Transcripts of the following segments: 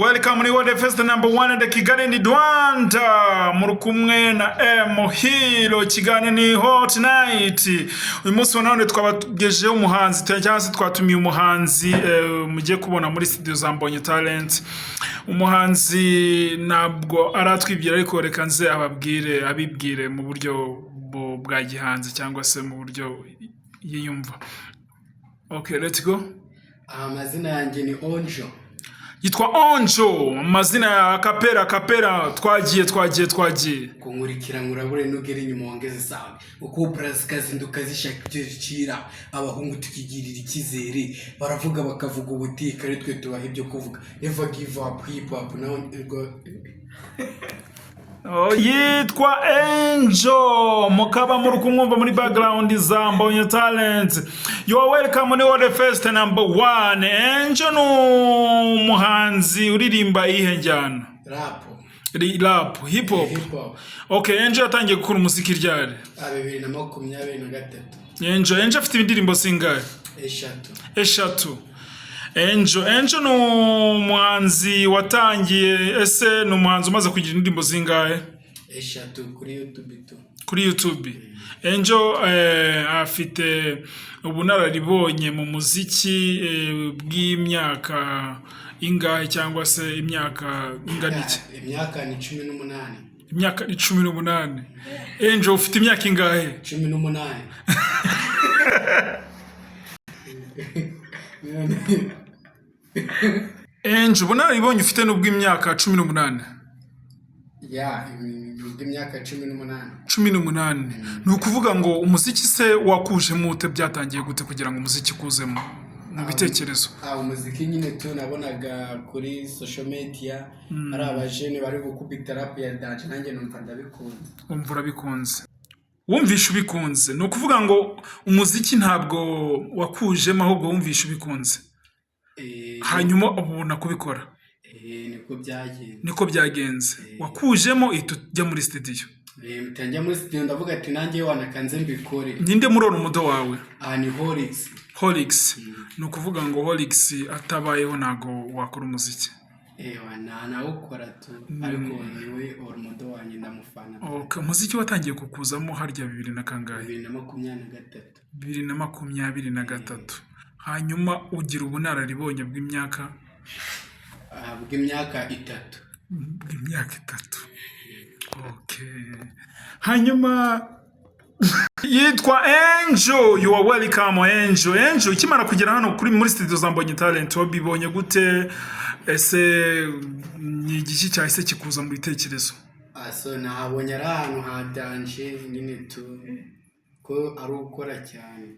Welcome ni World Fest #1 de Kigali ni Rwanda muri kumwe na Hilo. Kigali ni Hot Night. Uyu munsi wa none twabagejeho umuhanzi cyangwa se twatumiye umuhanzi mugiye kubona muri studio za Mbonye Talent. Umuhanzi nabwo aratwibwira ariko reka nze abibwire mu buryo bwa gihanzi cyangwa se mu buryo yiyumva. Okay, let's go. Amazina yanjye ni Onjo. Yitwa Onjo, amazina ya kapera twagiye kunkurikira ngurabure nugera inyuma wongeze sawa uko brass kazinduka zishakira abahungu tukigirira ikizere baravuga bakavuga ubutika ari twe tubaha ibyo kuvuga never give up hip hop now yitwa Angel mukaba muri kumwumva muri background za Mbonye Talent. You are welcome ni World Fest #1. Angel no muhanzi uririmba ihe njyana rap hip hop. Okay, Angel atangiye gukora umuziki ryari? 2023. Angel afite indirimbo singahe? Eshatu. Angel no muhanzi watangiye ese no muhanzi umaze kugira indirimbo zingahe? Eshatu kuri YouTube. Angel afite ubunararibonye mu muziki bw'imyaka ingahe cyangwa se imyaka inganiki? Imyaka ni 18. Imyaka 18. Angel ufite imyaka ingahe? 18. Angel ubunararibonye ufite n'ubwo imyaka 18. Imyaka 18. 18. Ni ukuvuga ngo umuziki se wakuje mute, byatangiye gute kugira ngo umuziki kuzemo mu bitekerezo? Umuziki nyine nabonaga kuri social media ari abajene bari gukubita rap ya dance, nanjye numva ndabikunze. Umva urabikunze? Wumvisha ubikunze? Ni ukuvuga ngo umuziki ntabwo wakujemo ahubwo wumvisha ubikunze. Hanyuma ubona kubikora. Niko byagenze. Wakujemo itujya muri studio. Mutangiye muri studio ndavuga ati nanjye wanakanze mbikore. Ninde murora umudo wawe? Ni Holix. Ni ukuvuga ngo Holix atabayeho nago wakora umuziki. Nawukora tu ariko niwe umudo wanjye ndamufana. Okay, umuziki watangiye kukuzamo harya 20 na kangahe? 2023. Hanyuma ugira ubunararibonye bw'imyaka 3. Okay. Hanyuma yitwa Angel. You are welcome Angel. Kimara kugera hano kuri muri studio za Mbonye Talent wabibonye gute? Ese ni igiki cyahise kikuza mu bitekerezo? So nahabonye ari ahantu hadanje nyine tu ko ari ukora cyane.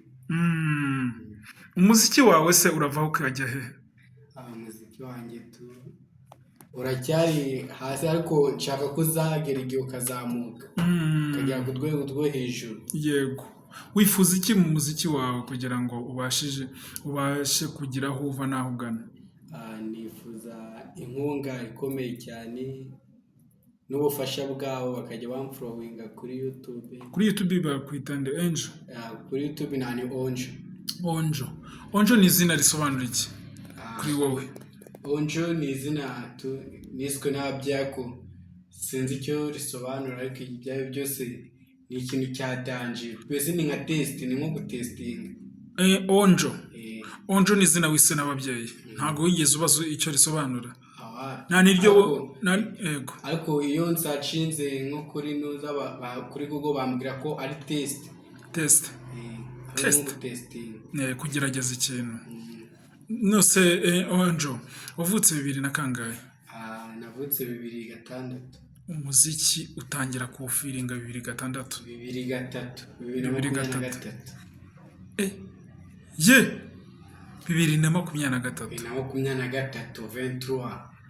Umuziki wawe se uravaho ukajya he? Umuziki wanjye tu uracyari hasi ariko nshaka kuzagera igihe ukazamuka ukagera ku rwego rwo hejuru. Yego. Wifuza iki mu muziki wawe kugira ngo ubashe kugira aho uva naho ugana? Nifuza inkunga ikomeye cyane n'ubufasha bwawo bakajya bamfollowinga kuri YouTube. Kuri YouTube bakwita nde Angel? Kuri YouTube ni Onjo. Onjo ni izina risobanura iki kuri wowe? Onjo ni izina niswe n'abyako sinzi icyo risobanura ariko ibyayo byose ni ikintu cyadanje. Twese ni nka test, ni nko gutestinga. Onjo ni izina wise n'ababyeyi. Ntago wigeze ubaza icyo risobanura? Nta niryo yego. Ariko iyo nsacinze nko kuri kuri Google bambwira ko ari test. Kugerageza ikintu. Nose Onjo wavutse 20 na kangahe? Navutse 2006. Umuziki utangira kuwufiringa 2006? 2023. 2023.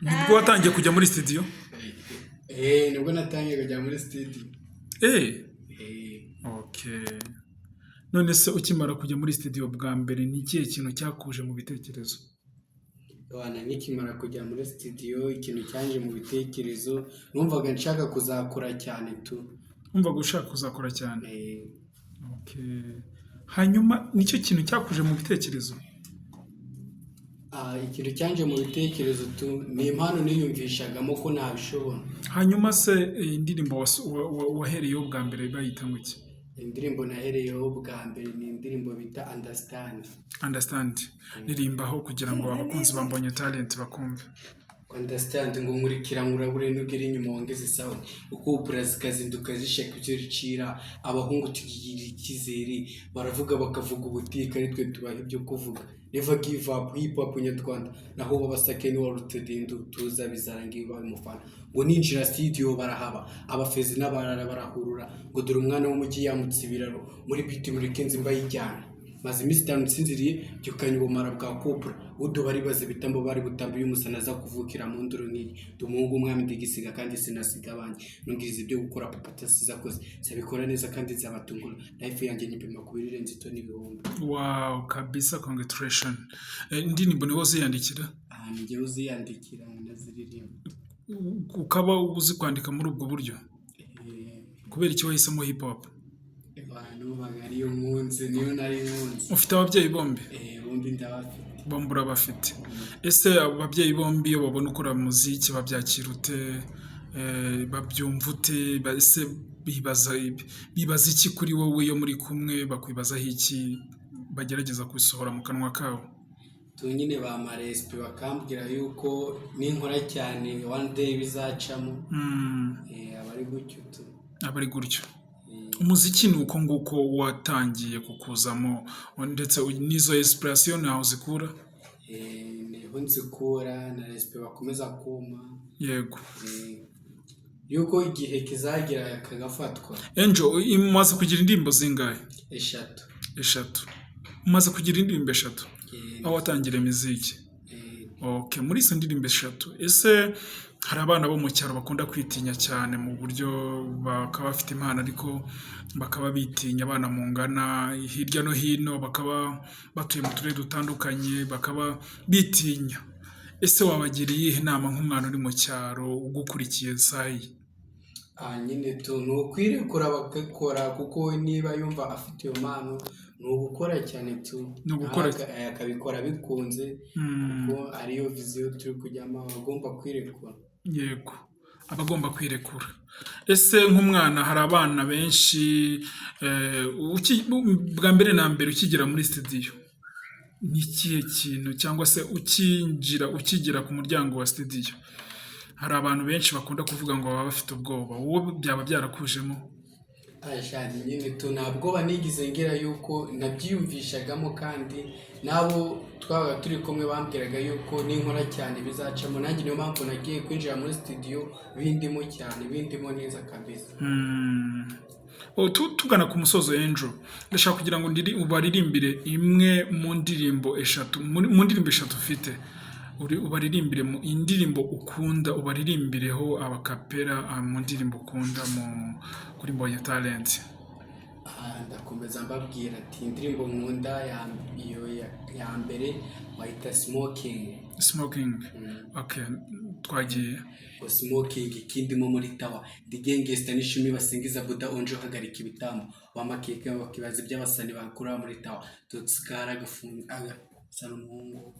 Nibwo watangiye kujya muri studio? Nibwo natangiye kujya muri studio. Okay. None se ukimara kujya muri studio bwa mbere ni ikihe kintu cyakuje mu bitekerezo? Nikimara kujya muri studio ikintu cyanje mu bitekerezo numvaga nshaka kuzakora cyane tu. Umvaga ushaka kuzakora cyane? Okay. Hanyuma nicyo kintu cyakuje mu bitekerezo? ikintu cyanje mu bitekerezo ni impano niyumvishagamo ko nabishobora. hanyuma se indirimbo wahereyeho bwa mbere bayita ngo iki? Indirimbo nahereyeho bwa mbere ni indirimbo bita Understand. ririmbaho kugira ngo abakunzi ba Mbonye Talent bakumve. Understand ngo nkurikira nkurabure nugera inyuma wongeze sound uko Brazil kazinduka zishaka icyo ricira abahungu tugirira ikizere baravuga bakavuga ubutika ari twe tubaha ibyo kuvuga never give up hip hop nyarwanda naho babasake ni warutedindu tuza bizarangiye bamufana ngo ninjira studio barahaba abafezi n'abarara barahurura ngo dore umwana w'umujyi yamutse ibiraro muri beat muri Kenzi mbayijyana maze Mr. Nsinziriye byukanye ubumara bwa Cobra udo bari baze bitambo bari butambiye umusana za kuvukira mu nduro nk'iyi dumungu umwami ndigisiga kandi sinasiga abanye nungiriza ibyo gukora papa sizakoze sabikora neza kandi zabatungura life yanjye nyipima kubirire nzito n'ibihumbi. Wow, kabisa, congratulations. Indirimbo niho ziyandikira? Njye uziyandikira naziririmba. Ukaba uzi kwandika muri ubwo buryo? Kubera iki wahisemo hip hop? Abantu bagariyo munsi niyo nari munsi. Ufite ababyeyi bombi? Bombi ndabafite. Bombi urabafite. Ese ababyeyi bombi iyo babona ukora muziki babyakira ute? Babyumva ute? Ese bibaza iki kuri wowe iyo muri kumwe? Bakwibazaho iki bagerageza kubisohora mu kanwa kabo? Nyine bamarespe bakambwira yuko ninkora cyane one day bizacamo. Abari gutyo. Umuziki ni uko nguko watangiye kukuzamo ndetse n'izo inspiration naho zikura? Niho nzikura na respe bakomeza kuma. Yego. Yuko igihe kizagira kagafatwa. Angel, imaze kugira indirimbo zingahe? 3. Umaze kugira indirimbo 3? Aho watangira imiziki? Okay, muri izo ndirimbo 3 ese hari abana bo mu cyaro bakunda kwitinya cyane mu buryo bakaba bafite impano ariko bakaba bitinya abana mu ngana hirya no hino, bakaba batuye mu turere dutandukanye, bakaba bitinya. Ese wabagiriye iyihe nama nk'umwana uri mu cyaro ugukurikiye sayi? Nyine nukwirekura bakakora kuko niba yumva afite iyo mpano nugukora cyane akabikora bikunze kuko ariyo viziyo turi kujyamo agomba kwirekura. Yego, abagomba kwirekura. Ese nk'umwana hari abana benshi bwa mbere na mbere ukigera muri studio ni ikihe kintu cyangwa se ukigera ku muryango wa studio hari abantu benshi bakunda kuvuga ngo baba bafite ubwoba, wowe byaba byarakujemo? Nyine ntabwo banigize ngira yuko nabyiyumvishagamo kandi nabo twabaga turi kumwe bambwiraga yuko ninkora cyane bizacamo, nanjye niyo mpamvu nagiye kwinjira muri studio bindimo cyane, bindimo neza kabisa. Tugana ku musozo Angel, ndashaka kugira ngo ubaririmbire imwe mu ndirimbo 3 mu ndirimbo 3 ufite, ubaririmbire mu indirimbo ukunda, ubaririmbireho abakapera mu ndirimbo ukunda kuri Mbonye Talent. Ndakomeza mbabwira ati indirimbo nkunda ya mbere wayita Smoking. Okay, twagiye. Smoking ikindimo muri tawa digengesta nishimi basingiza Buda onjo hagarika ibitambo bamakeke bakibaza iby'abasani bakura muri tawa tutsikara gafunga Salomongo.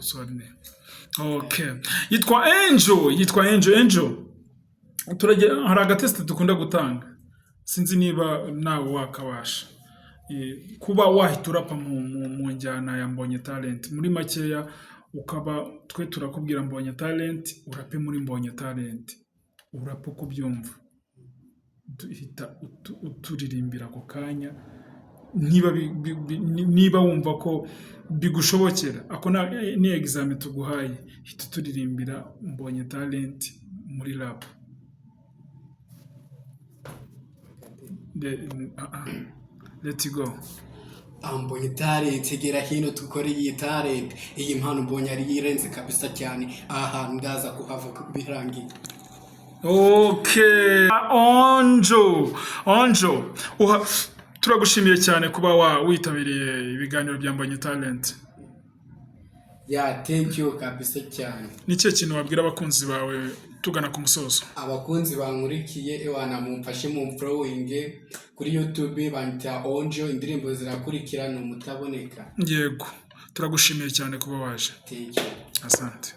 Sorry. Okay. Yitwa Angel. Turagera hari agatest dukunda gutanga. Sinzi niba nawe wakabasha. Kuba wahita urapa mu njyana ya Mbonye Talent. Muri makeya ukaba twe turakubwira Mbonye Talent, urape muri Mbonye Talent. Urapa uko byumva. Duhita uturirimbira ako kanya. Niba wumva ko bigushobokera, ako ni examen tuguhaye, hita turirimbira Mbonye Talent muri rap. Let's go. Mbonye Talent tegera hino tukore iyi talent, iyi mpano mbonye ari irenze kabisa cyane, aha ndaza kuhava birangiye. Okay, Angel, turagushimiye cyane kuba witabiriye ibiganiro bya Mbonye Talent. Thank you kabisa cyane. Nicyo kintu wabwira abakunzi bawe tugana ku musozo? Abakunzi bankurikiye ewana mumfashe mu following kuri YouTube banta Angel, indirimbo zirakurikirana umutaboneka. Yego, turagushimiye cyane kuba waje Thank you. asante